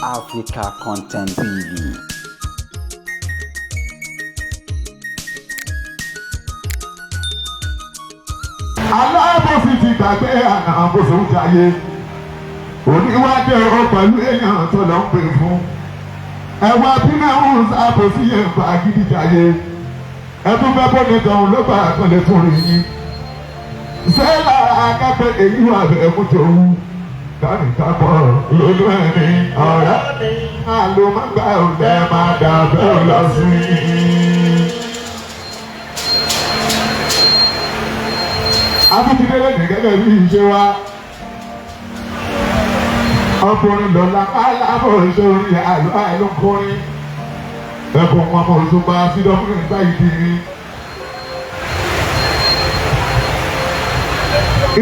Africa Content TV. Aláàbòsí ti gbàgbé àná àbòsí ń jayé oníwájú ẹ̀rọ pẹ̀lú èèyàn tó lọ ń pè fún ẹ̀wà bímẹ́hùn àbòsí yẹn bá gidi jayé ẹ̀tún fẹ́ bóde tọ̀hún ló bá àkọlẹ̀ tó rí yín sẹ́lá akápẹ́ èyí wà bẹ́ẹ̀ mú tòun dárí kápọ̀ lónú ẹni ọ̀rẹ́ àlùmọ́gbà ọ̀lẹ́ máa dà bẹ́ẹ̀ lọ sí i. Abúkídélé ní gẹ́gẹ́ bí iṣẹ́ wa. Ọkùnrin lọ́la aláàbọ̀ ìṣòrí àlọ́ àìlókùnrin. Ẹ̀kọ́ wọn mọ̀ òṣùpá sídọ́kùnrin nígbà ìdí ni.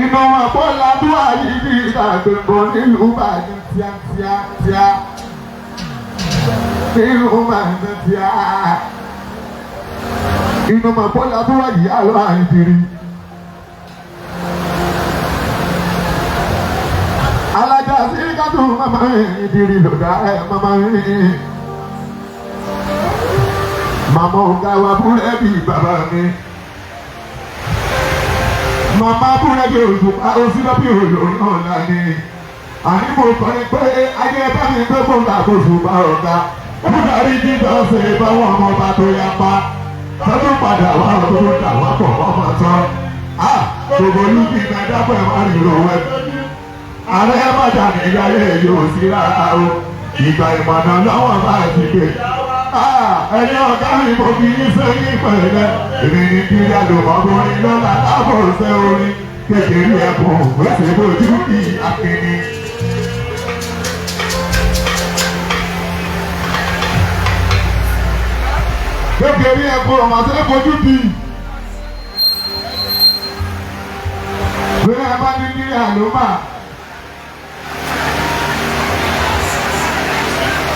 Inú wọn kọ́ ládùúgbò yìí ní ìdàgbẹ̀bọ̀ nílùú Ìbàdàn tíátíá. Nílùú Ìbàdàn tíá. Inú wọn kọ́ ládùúgbò yìí àlọ́ àìdírí. Alájà sí kátó mama ìdírí lòdà mama mama ọ̀gá wa búrẹ́dì bàbá mi mama búrẹ́dì òṣùpá òsínlọ́bì olórí ọ̀la ni àní mo kọ́ ni pé ayé bá mi tó fún àkóṣùpá ọ̀gá búdarí jíjọ ṣe báwọn ọmọ ọba tó yá pa tọ́jú padà wà tó dà wá pọ̀ ọmọ tán gbogbo olùkí náà dábọ̀ ẹ̀ máa rìn lọ́wọ́ ẹ̀. Ààrẹ bàjá ní ìyáyé yóò sí rárá o, ìgbà ìmọ̀nà lọ́wọ́ bá ti gbé. Ẹni ọ̀gá mi kò fi ní sẹ́yìn pẹ̀lẹ́, èmi ní kí àlùmọ́bìnrin lọ́la lábọ̀ ṣe orin, kékeré ẹ̀kún gbèsè lójú kí akéde. Kékeré ẹ̀kún ọmọ àti ẹ̀kọ́jú bí. Bẹ́ẹ̀ bá ní kí àlùmọ́.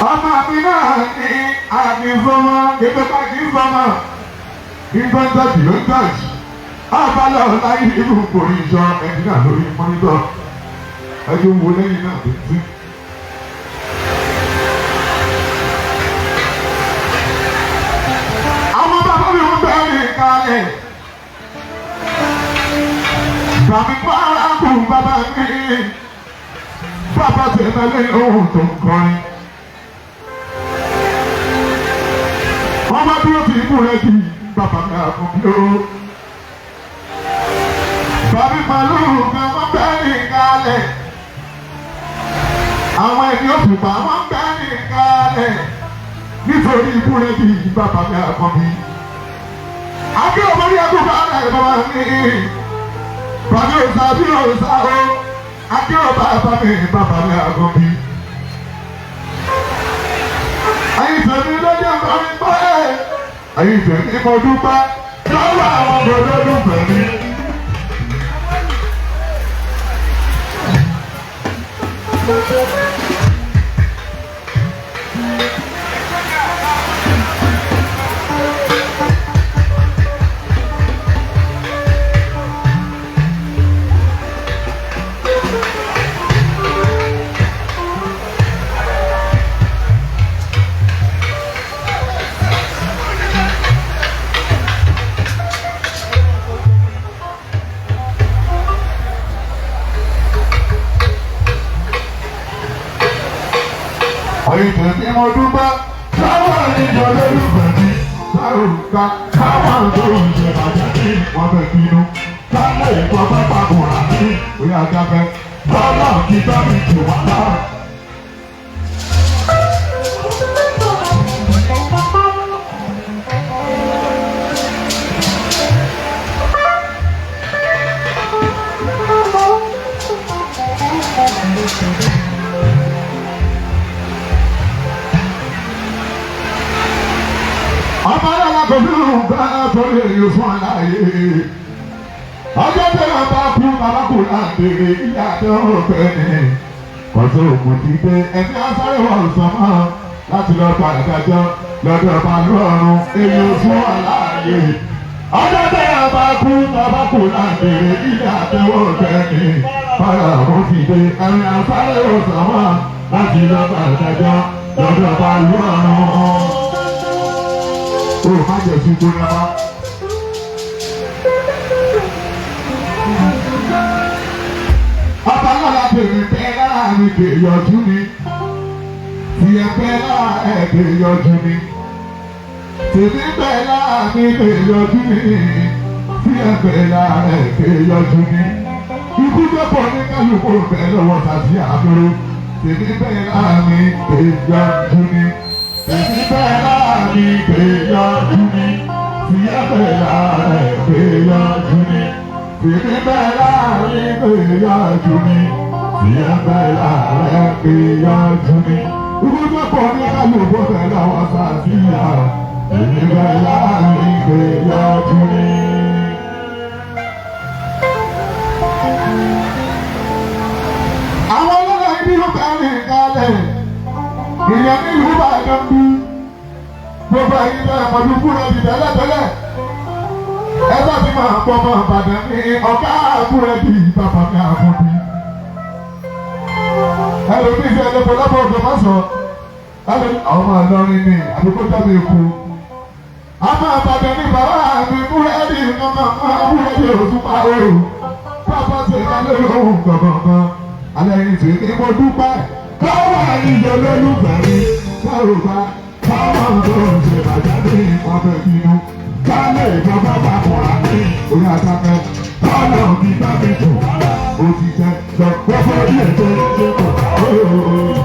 Ọmọ mi náà ní àdìsọ́mọ́ ìpẹ́pẹ́ kì í sọmọ́ ìgbọ́njọ́jì ló ń jọ́jì ọ̀bálẹ̀ ọ̀la ìlú kòrí ìjọ ẹni náà lórí mọ́nítọ̀ ẹjọ́ wo lẹ́yìn náà tó ti. Àwọn bàbá mi ń bẹ̀rẹ̀ kalẹ̀ bàbí pàrọ̀ kù bàbá mi bàbá tẹ̀lé lẹ́yìn ohun tó ń kọrin. Ọmọ dúró ti ikú rẹ̀ di bàbá mi àkọ́bí o. Bàbí màlúù kan wọ́n bẹ́ẹ̀rì kalẹ̀. Àwọn ẹni òṣùpá wọ́n bẹ́ẹ̀rì kalẹ̀. Nítorí ikú rẹ̀ di bàbá mi àkọ́bí. Akérò mọ́rí ẹkú bá rẹ̀ bàbá mi. Bàbí òsà bí òsà o. Akérò bàbá mi àkọ́bí. Ayé tẹ̀mí lọ́jọ́ ìkọrin pẹ́. Ayé tẹ̀mí mo dúpẹ́ lọ́wọ́ àwọn olólùfẹ́ mi. Ayé tẹ̀mí mo dúpẹ́ lọ́wọ́ àníjọ lólùfẹ́ mi. Sáròkà káwọn tó ń ṣe bàjẹ́ ní wọ́n fẹ́ bínú. Kálẹ̀ ìtọ́ bá pàkùrà ní bóyá jáfẹ́. Bọ́lá kí bá mi jù wá náà. Ọmọ alákòóso nǹkan torí èyí fún aláyé. Ọjọ́ tí wọ́n bá kú bàbá kù láǹdèrè ìyá àti ọ̀fẹ́ ni. Kọ̀tọ́ òkú ti dé ẹni asáré wọ̀ sọ́mọ́ láti lọ pa ìdájọ́ lọ́dọ̀ ọba lọ́rùn èyí fún aláyé. Ọjọ́ tí wọ́n bá kú bàbá kù láǹdèrè ìyá àti ọ̀fẹ́ ni. Fara òun ti dé ẹni asáré wọ̀ sọ́mọ́ láti lọ́gbà ìdájọ́ lọ́dọ̀ bá lù ọ̀run. Ó má jẹ̀ sí gbóná mọ́. Ọba lọ́la bèrè pẹ́ lára mi kè yọjú mi. Tiẹ̀ pẹ́ lára ẹ̀ kè yọjú mi. Tèmi pẹ́ lára mi kè yọjú mi. Tiẹ̀ pẹ́ lára ẹ̀ kè yọjú mi. Ikú tó pọ̀ ní kálukú bẹ́ẹ̀ lọ́wọ́ tàbí àbúrò. Tèmi pẹ́ lára mi kè yọjú mi. Tèmi pẹ́ lára mi kè yọjú mi. Tiẹ̀ pẹ́ lára ẹ̀ kè yọjú mi. Tèmi pẹ́ lára mi kè yọjú mi. Tiẹ̀ pẹ́ lára ẹ̀ kè yọjú mi. Ikú tó pọ̀ ní kálukú bẹ́ẹ̀ lọ́wọ́ tàbí àbúrò. Tèmi pẹ́ lára mi kè yọjú mi. Àwọn ọlọ́lá ibi ló bá rìn kalẹ̀, ìyẹn ní ìlú Ìbàdàn bí. Gbogbo ẹ̀yin bẹ́ẹ̀ mọ̀lú kúrò ní tẹ́lẹ̀tẹ́lẹ̀. Ẹ bá ti máa pọ̀ mọ́ Ìbàdàn ní ọ̀gá àbúrò bí bàbá mi àbúrò. Ẹlòmíì fi ẹlẹ́pọ̀ lábọ̀ ọ̀dọ̀ má sọ. Àwọn ọmọ Ìlọrin ni àdúgbò jáde èkó. Àmọ́ Ìbàdàn ní bàbá mi búrẹ́dì nọ́mọ̀ búrẹ́dì òtúpa òru. Bàbá ṣe kálẹ̀ lóhùn gbọ̀ngàn. Alẹ́ yìí ti ní mo dúpẹ́. Káwọn àyíjọ lólùfẹ́ mi. Káwọn bá káwọn tó ń ṣe bàjẹ́ ní ọbẹ̀ bínú. Kálẹ̀ ìjọba bá kọ̀ọ̀rọ̀ ní orí àtàkẹ́. Kọ́nà òbí bá mi jù. Ó ti jẹ́ lọ gbọ́dọ̀ ní ètò ìṣèkọ̀.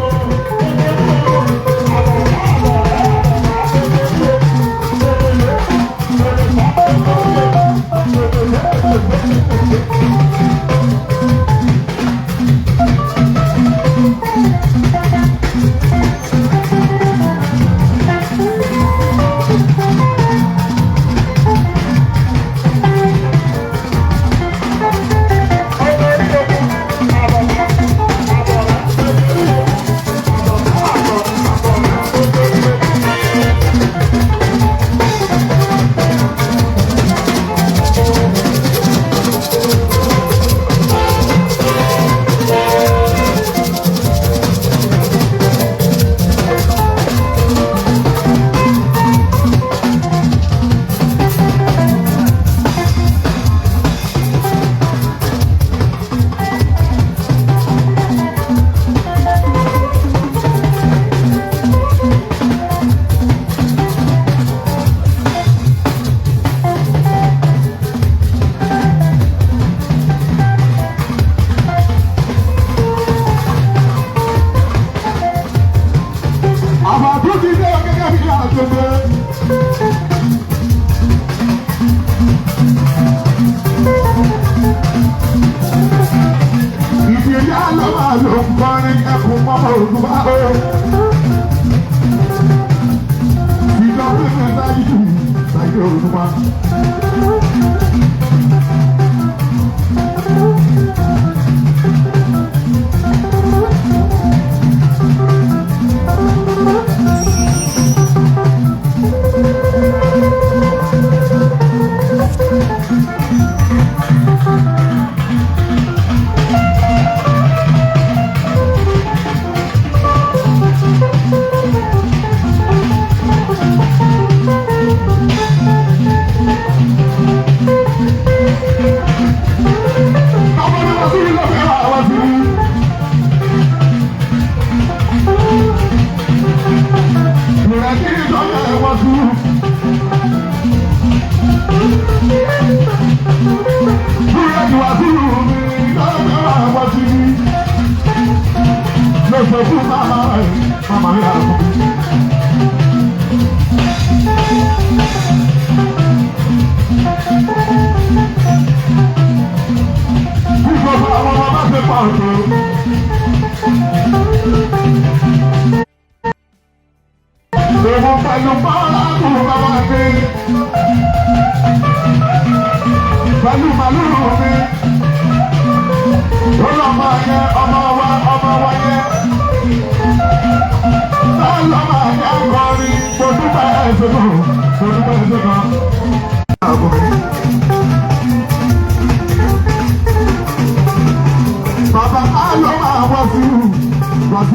Bàbá ká ló máa wá sí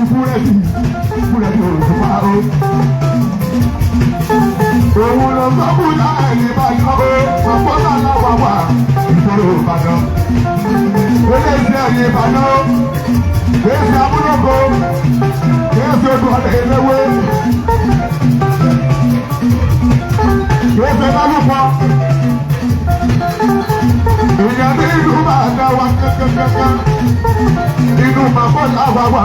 búrẹ́dì òṣùpá o. Òun ló sọ fún láàrin ìbàdàn o, àpọ́nlá láwà wà ìṣòro ìbàdàn. Eléyìí ẹ̀yìn ìbàdàn o, kéèsì abúlóko, kéèsì odò ọ̀dẹ̀ eléwé, kéèsì lálùpọ̀. Ìyá ní ìlú máa dá wa kẹ́kẹ́kẹ́kẹ́. Inú màmá làwà wà,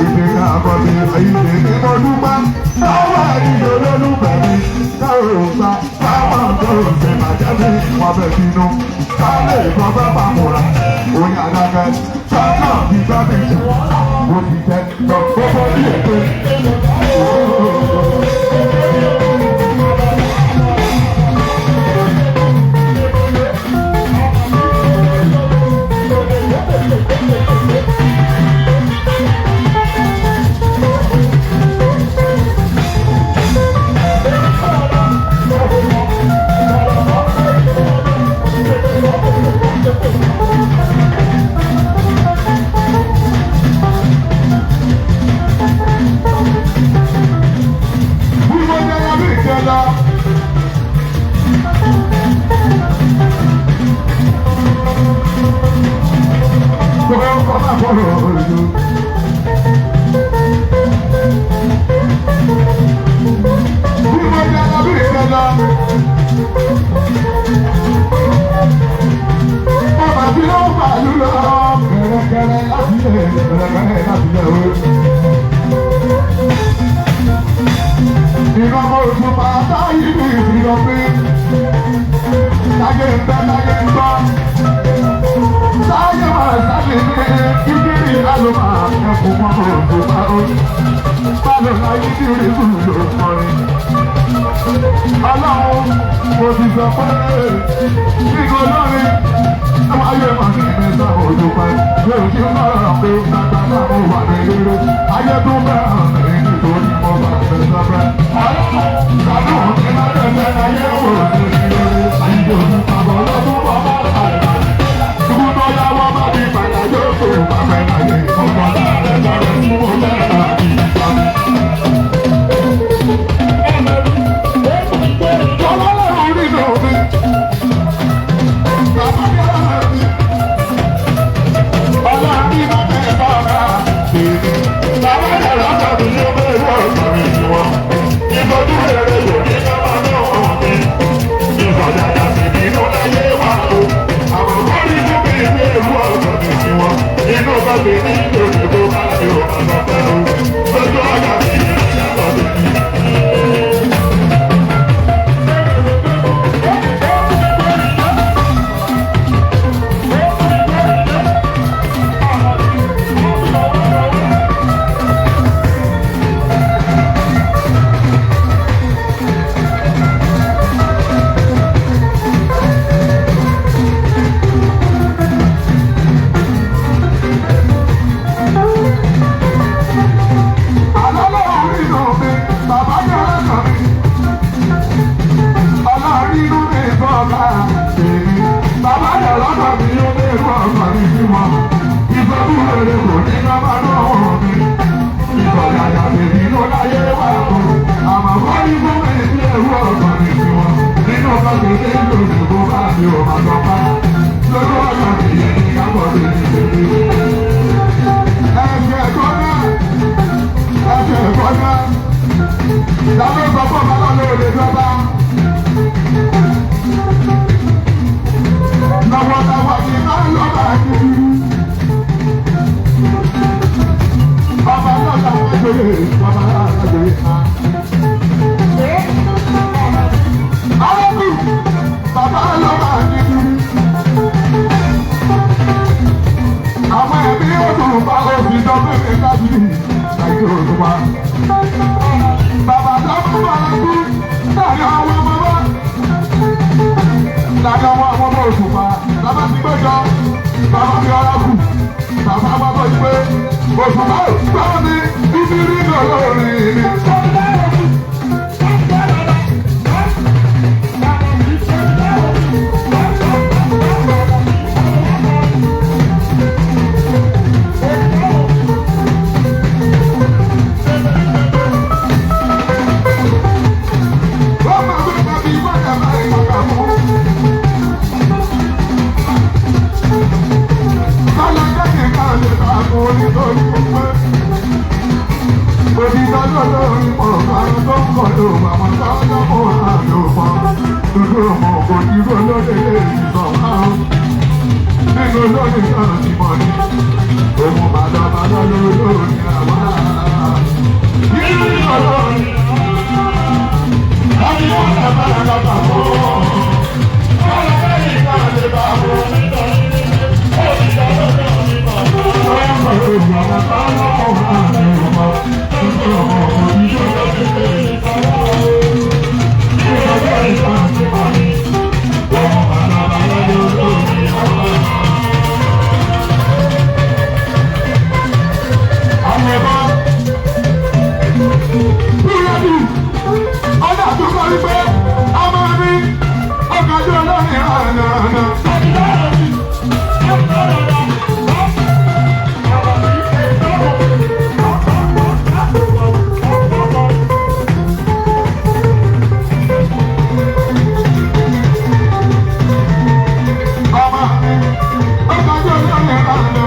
ìdílé àkọ́bí ìdè ní mo dúpẹ́. Táwa ìdè olólùfẹ́ mi, káwọn òǹgbà, táwọn ọ̀dọ́ ṣe bàjẹ́ mi, wọ́n bẹ̀ bínú. Kálẹ̀ ìkan bá bá múra, oyin àdákẹ́, sáńtà bí bá mi jù, mo ti jẹ́ lọ gbogbo ní ètò. Ọlọ́run mo ti sọ pé nígbà lórí àwọn ayé wọn ní ìmẹ́ta òjò pẹ́ yóò kí n lọ́rọ̀ pé bàbá náà mo wà ní rere ayé tó bẹ̀rẹ̀ mi nítorí mo bá fẹ́ sọ́fẹ́. Ọlọ́run ti máa tẹ̀lé ayé wò ní rere ayé òní bàbá ọlọ́dún bọ́ bá bàbá. Ibùdó tó yá wọ́n bá mi padà yóò tó bàbá láyé ọmọ láàrẹ̀ lọ́rẹ̀ tí mo bẹ̀rẹ̀ àti ìgbà. lórí mọ̀ àwọn tó ń kọ̀ ló àwọn tó ń lọ́mọ àlò mọ́. Dúdú ọmọ kò dúró lóde lè sọ̀ máa. Nínú lórí náà ti mọ̀ ní. Òun bàdàbàdà lórí àwa. Nínú ìlọ́lọ́rin. Láti wọ́n sábà lábà fún ọ. Wọ́n lọ fẹ́ ìgbà lè bá wọn nítorí ó ti dá lọ́dọ̀ nípa. Ọmọ ìgbà bàbá lọ́wọ́ àmì ọmọ. Dúdú ọmọ kò dúró lóde lè sọ̀ máa. Nínú lórí náà ti mọ̀ ní. Òun bàdàbàdà lórí àwa. Búrẹ́dì ọ̀dà tó kọ́ wípé ọmọ mi ọ̀gájú ọlọ́rin àná. Ọmọ mi ọ̀gájú ọlọ́rin àná.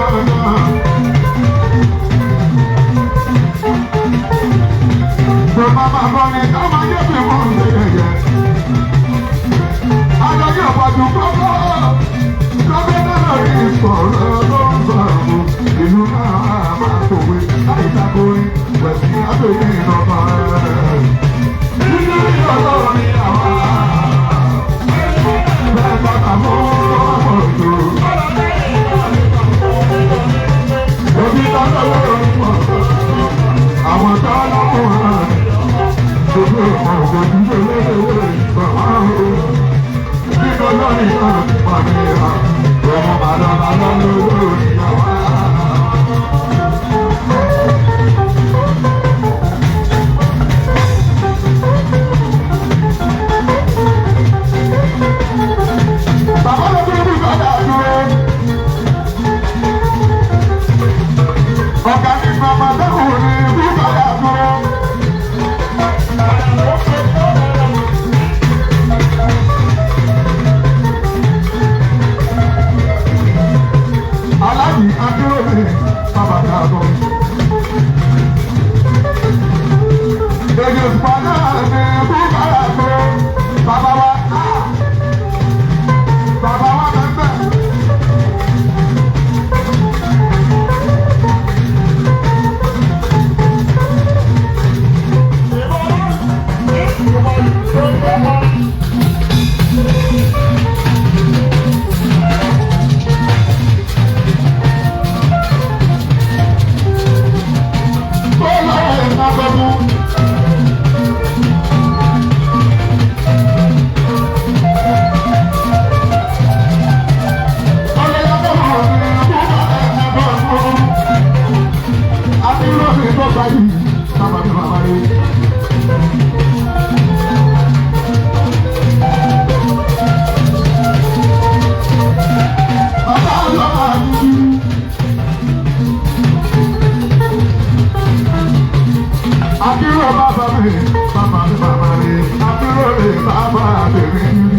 Mama bọ́ni táwọn ayé fi mú un yẹyẹ. Adájọ́ àpàjù kọ́kọ́ gómìnà lórí ìsọ̀rọ̀ ló ń sọ̀rọ̀ ìlú náà máa tòwe láì takori pẹ̀sì àbẹ̀yẹ ìrọ̀bà rẹ̀. Nínú ìyọ̀lọ́ ni àwa bẹ́ẹ̀ bàtà mọ́ ọ̀dọ́. Òbí tọ́jọ́ lórí pọ̀ àwọn tó lọ́wọ́ rẹ̀. Gbogbo ọ̀gọ̀ ìdílé lẹ́lẹ́lẹ́ ìgbàmọ́ nínú lórí náà ti pàdé ha ọmọ bàdàbàdà lórí ìyàwó. Bàbá ló bí bí bàdà dúró. Ọ̀gá ní màmá dẹ́kun ní bí bàdà dúró. Aláàbí Adúródé bàbá dàgbọ́. Èdè ìpàdé ní búkàrà tó bàbá wa ká. Bàbá wa bẹ́ẹ̀. Baba,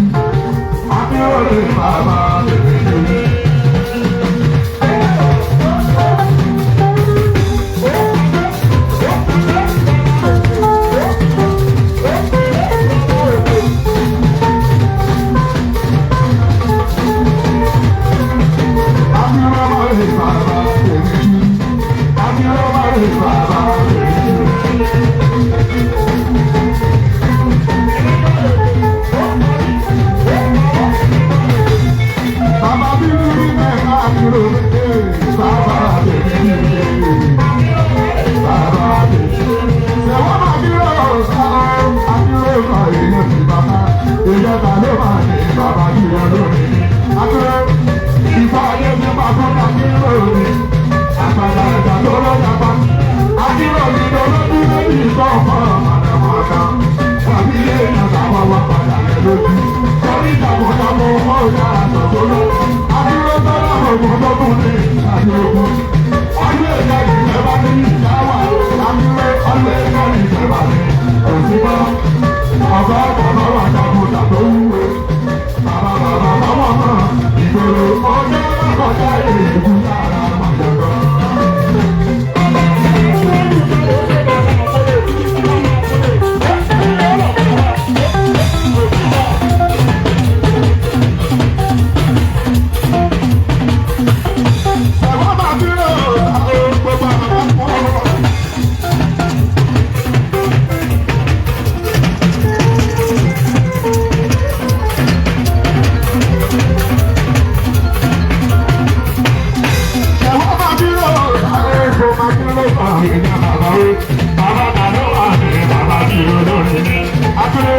bàbá tàbí wà ní bàbá tí olórí ní. Akéré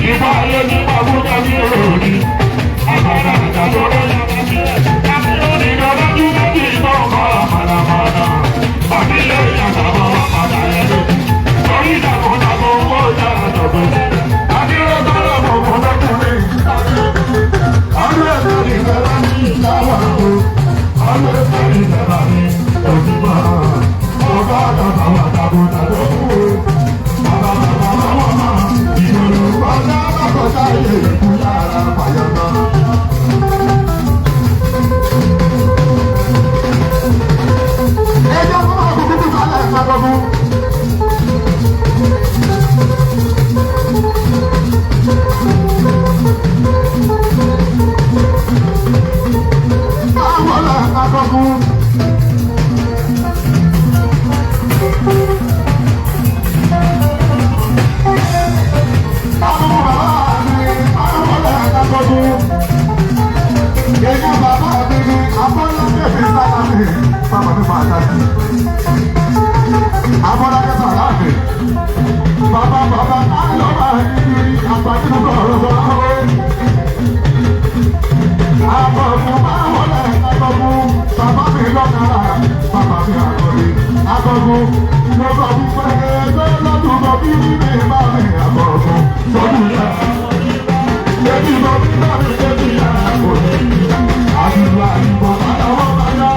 ìgbà ayé ní pàbúkà ní olórí. Àgbàdo àgbàdo ló yà wá sí ẹ̀. Ìjọba tí méjì tó ń kọ́ mọ̀nàmọ́ná. Àbílẹ̀ ìyàtọ̀ padà yẹn lé. Torí ìdàkọ̀dàkọ̀ owó ìjà àtọ̀gbẹ́. Akéré tọ́lọ̀ mọ̀mọ́ lọ́kùnrin. Akéré tọ́lọ̀ ìfẹ́lá ní ìdáwà o. Akéré tọ́lọ̀ ìfẹ́lá ní òjúmọ́. Ọba àtàbà wà dàbòdàbò fún o. Bàbá bàbá wọn máa ìṣòro ọjà àkọsá ilé ìkú yàrá pàyọ́tọ̀. Ẹjọ́ fún àkókò tó kálẹ̀ ìpàgọ́gún. Báwo la àkọ́kún? Bàbá bàbá ayọ̀ máa ń yí àgbàdo ọ̀rọ̀ sọ̀rọ̀. Àbọ̀fún máa wọlé àbọ̀fún bàbá mi lọ́kàrà bàbá mi àkọ́lé. Àbọ̀fún mo sọ fún pé ẹgbẹ́ lọ́dún lọ bí mi bá mi àbọ̀fún sọ́dún yá. Lẹ́bí lọ bí bá mi lẹ́bí yá àkọ́lé. Àdúrà ìbọn àtàwọn bàjá.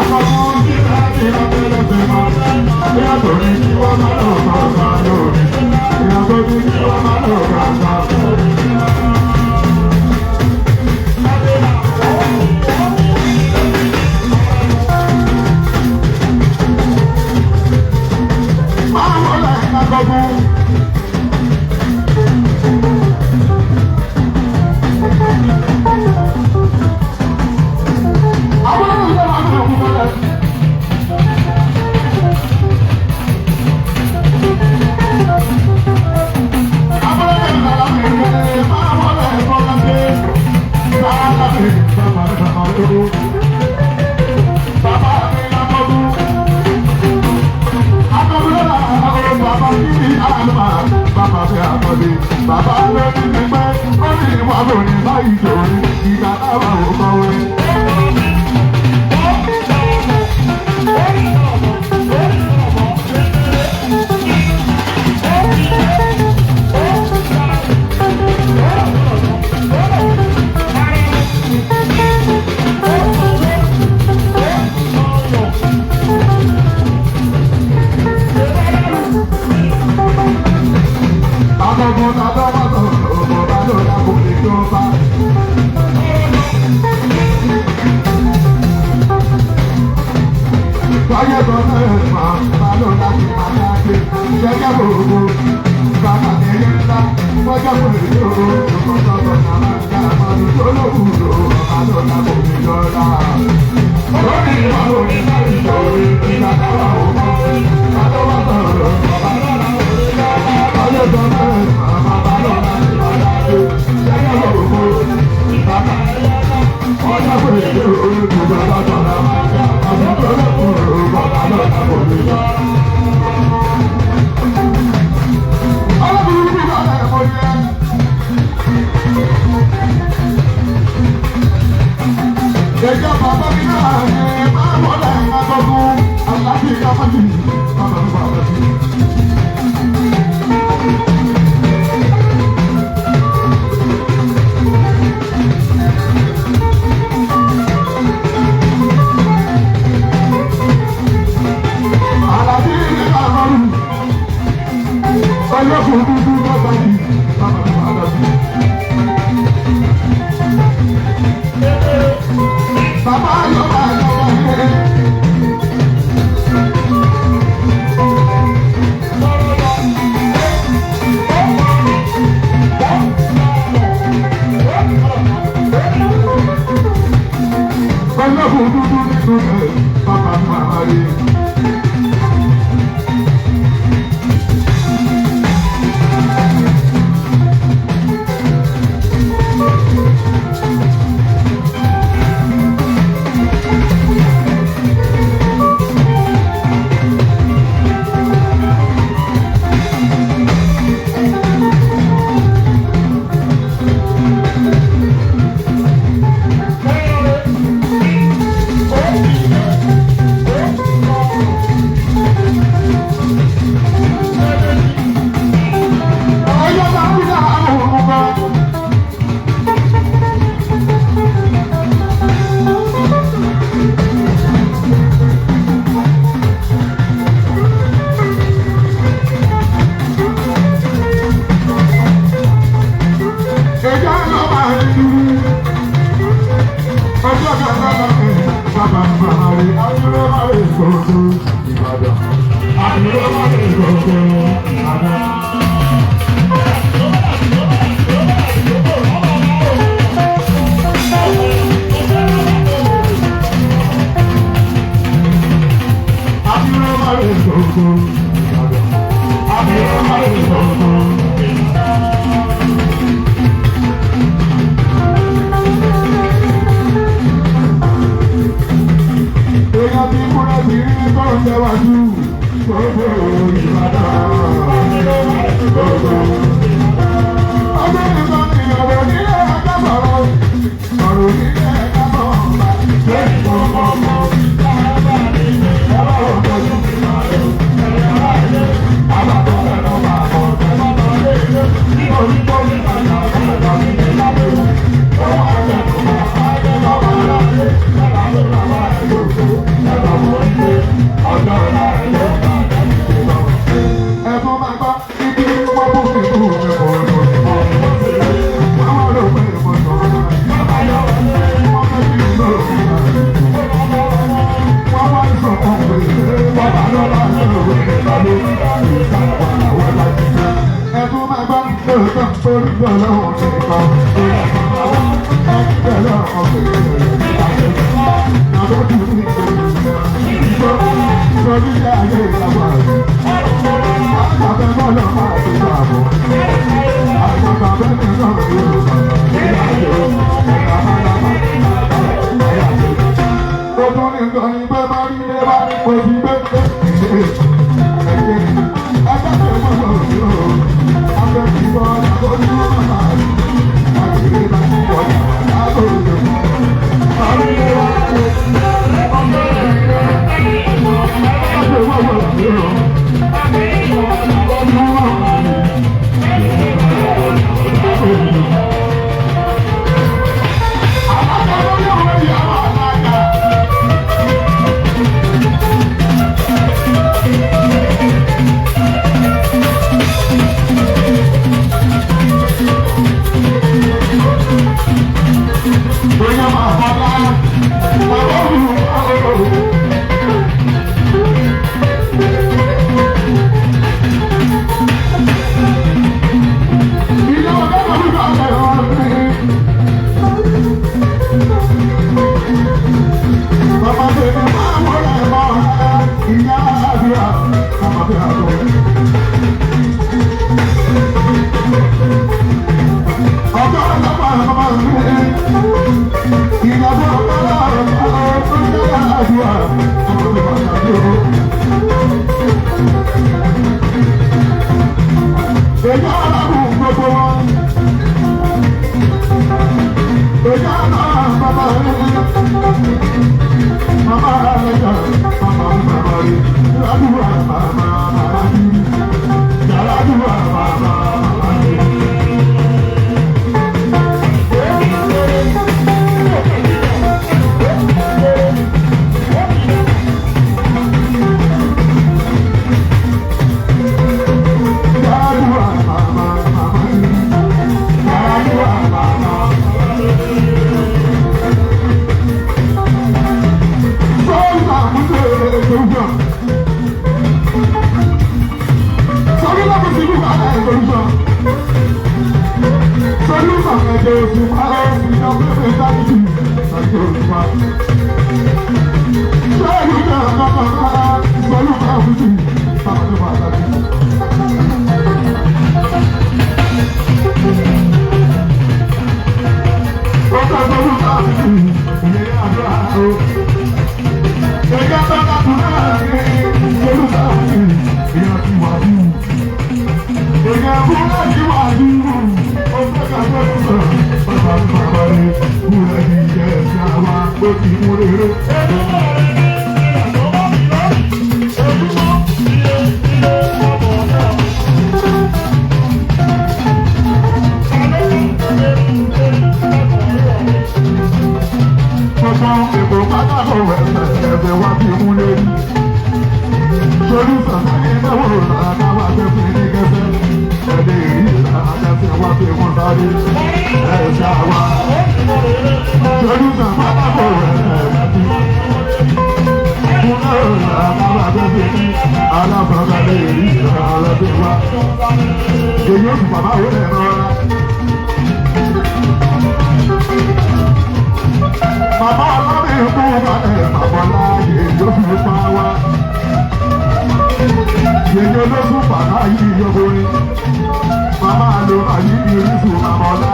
Àbọ̀fún kí láti lọ́tẹ́lẹ̀ fẹ́ máa. Ìyàtọ̀ ní kí wọ́n máa lọ sọ̀rọ̀ lórí. Ìyàtọ̀ ní kí wọ́n máa lọ sọ̀rọ̀ lórí. Bàbá lórí mi pé ó ní ìwà lórí báyìí lórí ìgbà táwọn ò kọ́ wẹ́. Alábàárà lè rí ìrànlọ́. èyí ó sì bàbá òun ẹ̀ rọra. Bàbá ọlọ́rin kú balẹ̀ bàbọ̀lá èyí ó fi pa wá. Èyí ológun bàbá yìí yọborin. Bàbá ló bá yí ní orísun bàbọ̀lá.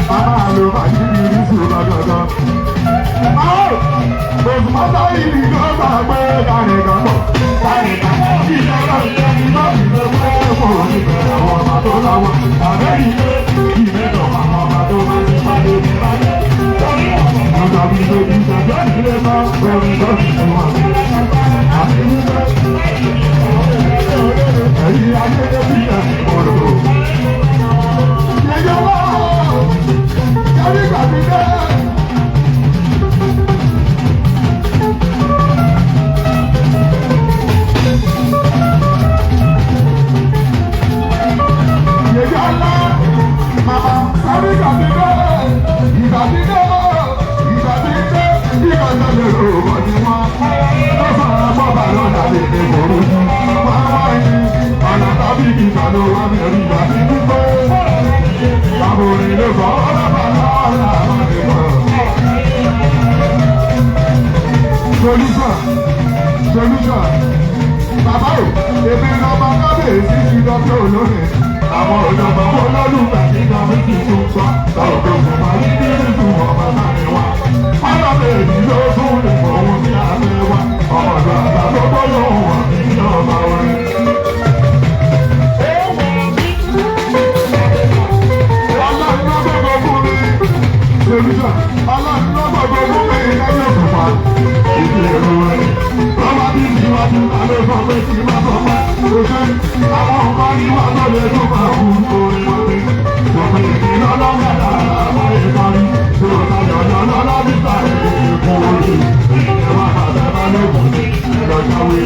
Bàbá ló bá yí ní orísun lọ́dọọdọ. Òṣùpá yìí ló gbà pé kárẹ̀ kan bọ̀. Kárẹ̀ kan bọ̀. Ìjọba ìjọba ìjọba ìjọba ìbẹ̀rẹ̀ àwọn ọba tó láwọn. Àbẹ́yìn lé ìmẹ́tọ̀ àwọn ọba tó máa ń pàdé ní ìbàdàn. Ọjọ́ bí ló ti ṣàjọ́ ìdílé náà lórí lórí ìwọ̀n. Àti wípé ẹ̀yìn ayédè bí ẹ̀ òdòdó. Yẹ̀yẹ́ wá yẹ́rí gbàgbé dé. Yẹ̀yẹ́ ńlá màmá sáré gbàgbé dé. Ìgbàgbé dé. Solution. Bàbá o, èmi lọ́mọ kábíyèsí ti dọ́kẹ́ olóyè. Àwọn òjọ̀gbọ́n olólùfẹ́ ti dán mi kì í tún gbọ́. Lọ́dọ̀ kò máa ní nínú ọmọ náà ni wá. Ọlọ́dọ̀ èyí ló tún lè mọ ohun tí a fẹ́ wá. Ọmọdé àgbà tó bọ́ lóhùn wà ní ọba orin. Ọlọ́run ló gbọ́dọ̀ fún mi. Solution. Ọlọ́run ló gbọ́dọ̀ fún mi lẹ́yìn òkùnfà. Ìdílé rẹ̀. Bàbá bí ìwádìí alẹ́ sọ pé kí n má sọ pé òṣè àwọn nǹkan ní wà tó lè tó máa kú orin wọn pé òpin ìdílé ọlọ́mọdé àwọn ìparí tó tayọ̀ lọ́lọ́ nípa èkó orí ìjọba àbẹ̀ bá lóògùn lọ́jọ́wé.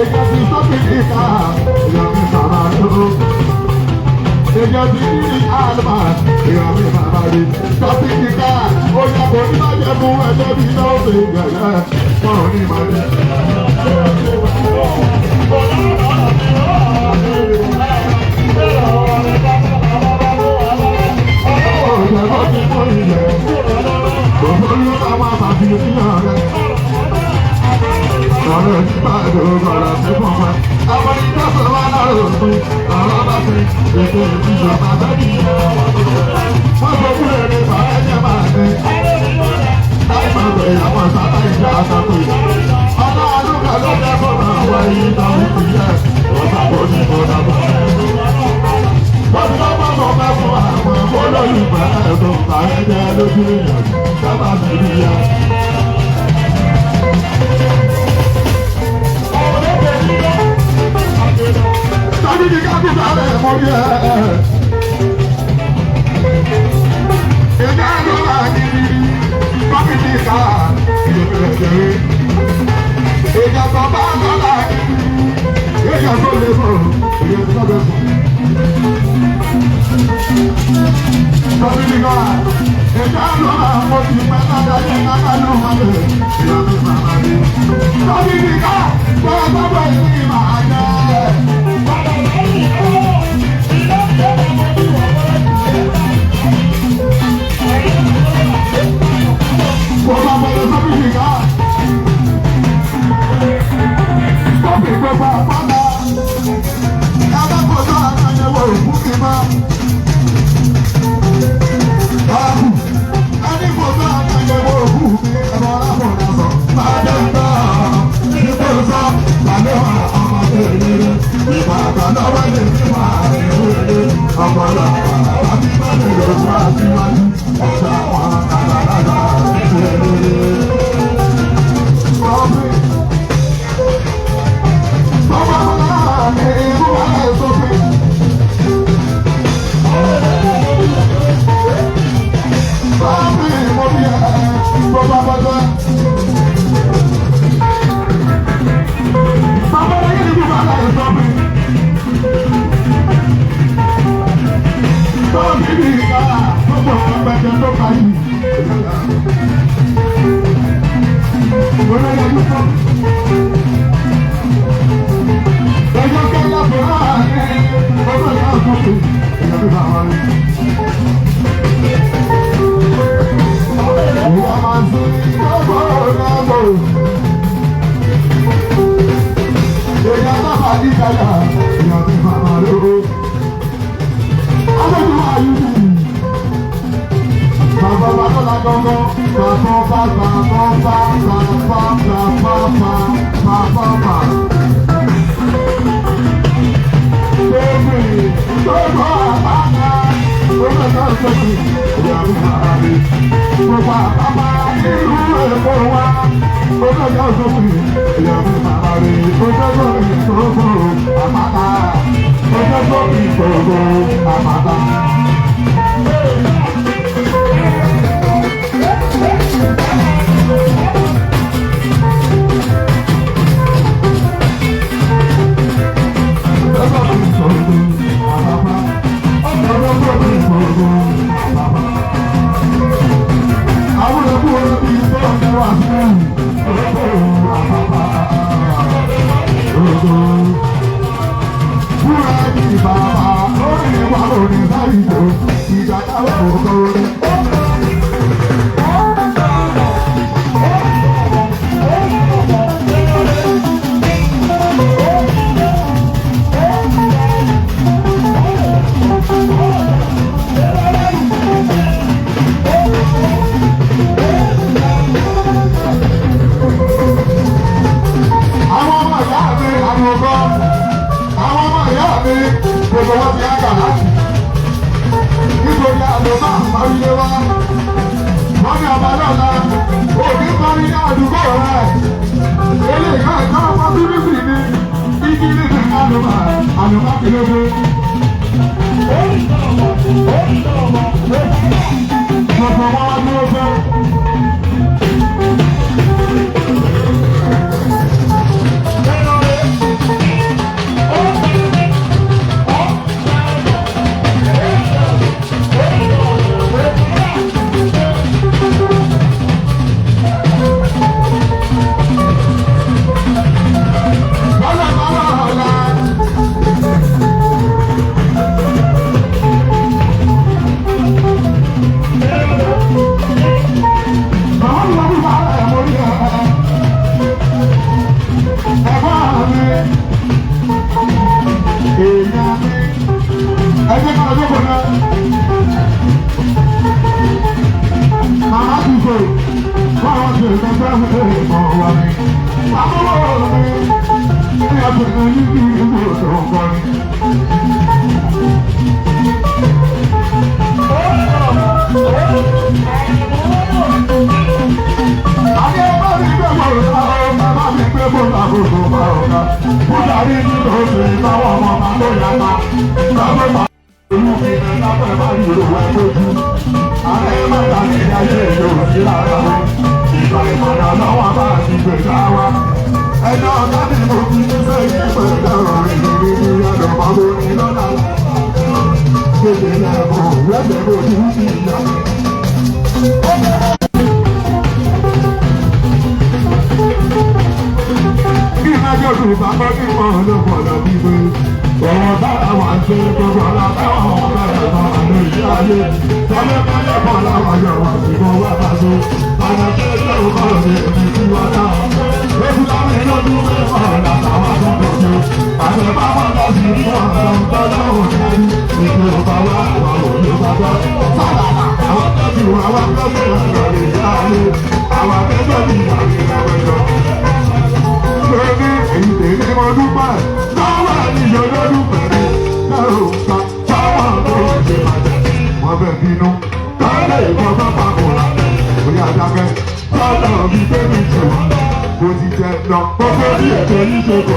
èjọ ti sọ́kì níta èèyàn mi bàbá ló. èjọ ti ní àlùmá èèyàn mi bàbá rí. sọ́kì níta ó yẹ kó ní máa jẹ fún ẹjọ́ bí náà ó fi gbẹ̀rẹ̀ wọn ò ní máa jẹ. Ọ̀jọ̀gbọ́n ti kó ilẹ̀, òfò ló bá wà bàbí ìyàn rẹ̀. Ọ̀rọ̀ ti bá ìdòwòrán sí fún wa. Àwọn ìjọsìn wa lọ́rọ̀ òfin, ọ̀rọ̀ bá ti ètò ìjọba bẹ́ẹ̀ni. Wọ́n sọ fún èrè bàá jẹ́ máa ní. Láì máa bẹ̀ àwọn sábà ìjà àtàkùn. Ọlá àlùkà ló jẹ́ kó máa wá yìí náà ìpìlẹ̀. Wọ́n sábà ní ìbọ̀dà bọ̀. Wọ́n ti lọ́wọ́ sọ fẹ́ fún àwọn olólùfẹ́ ẹ̀dùn àyẹ̀jẹ̀ lójú ìyàn sábà bẹ̀rẹ̀ yá. Tọ́jú ní kápítà rẹ̀ mọ́ bí ẹ̀. Ìjà ló wà níbi kọ́kìtì ká ìdòkèlè jẹ̀rẹ̀. Ìjà tó bá lọ́la níbi èèyàn tó lè bọ̀ èèyàn tó bẹ̀ bọ̀. Dominica, ìjà ló wà mo ti pẹ́ lára yẹn káká ló wà lẹ̀ èèyàn tó bàbá rí. Dominica, bẹ́ẹ̀ bábọ̀ ìlú ìmọ̀ àjẹ́. ẹ̀mí ní ìlú tó ń kọ́ ni. Ayé bá mi gbé bòrò ká bá mi gbé bòrò àbòrò bá ọ̀gá. Bóyá rí ní oṣù ìbáwọ̀ ọmọ máa tó yàtọ̀. Lábẹ́ máa olú fi ẹ̀ lábẹ́ máa rí ìròwẹ́ lójú. Ààrẹ máa ta ní ayé ìlú sí lára wọn. Ìgbà ìmọ̀ràn lọ́wọ́ bá ti gbèjà wa. Ẹjọ́ ọ̀gá ni mo fi ní sẹ́yìn pẹ̀lú ọ̀rọ̀ ìrírí ní ọ̀dọ̀ máa bó ní lọ́la. Kéde lẹ́bùn lẹ́sẹ̀ bó ti ń fi ìyá. Kí ìrìnàjò Yorùbá bọ́ kí wọ́n lọ́pọ̀lọ́ bí pé ọ̀rọ̀ tára wà ń ṣe gbogbo alábẹ́wọ̀n ọ̀rọ̀ ẹ̀rọ àlọ́ ìṣẹ́ ayé. Tọ́lẹ́pẹ́lẹ́ bọ̀ láwọn yọ̀ wá sí mọ́ wá bá tó. Àwọn akẹ́kẹ́ ò kọ́ lè ní kí wọ́n dá. Lójú láti lọ́dún mẹ́fà làtàwọn àtúntò tó. Àgbẹ̀ bá wọn lọ sí ní ọ̀rọ̀ tọ́lọ́wọ̀n ní ìlú ọba wa àwọn olùkọ́ bọ́. Àwọn akẹ́kẹ́ àwọn akẹ́kẹ́ ọ̀rọ̀ ìṣẹ́ ayé. Àwọn akẹ́kẹ́ ti yà ní ẹ̀wẹ̀jọ. Lórí èyí tèmi mo dúpẹ́, táwọn ènìyàn lọ́dún pẹ̀lú lẹ́rù ká táwọn tó ń ṣe bàjẹ́. Wọ́n fẹ́ bínú, káyọ̀ ìbọn bá papọ̀ láti orí adágẹ́. Tọ́lọ̀ mi bébí jù, mo ti jẹ lọ, gbogbo ní ètò yìí ṣe kò.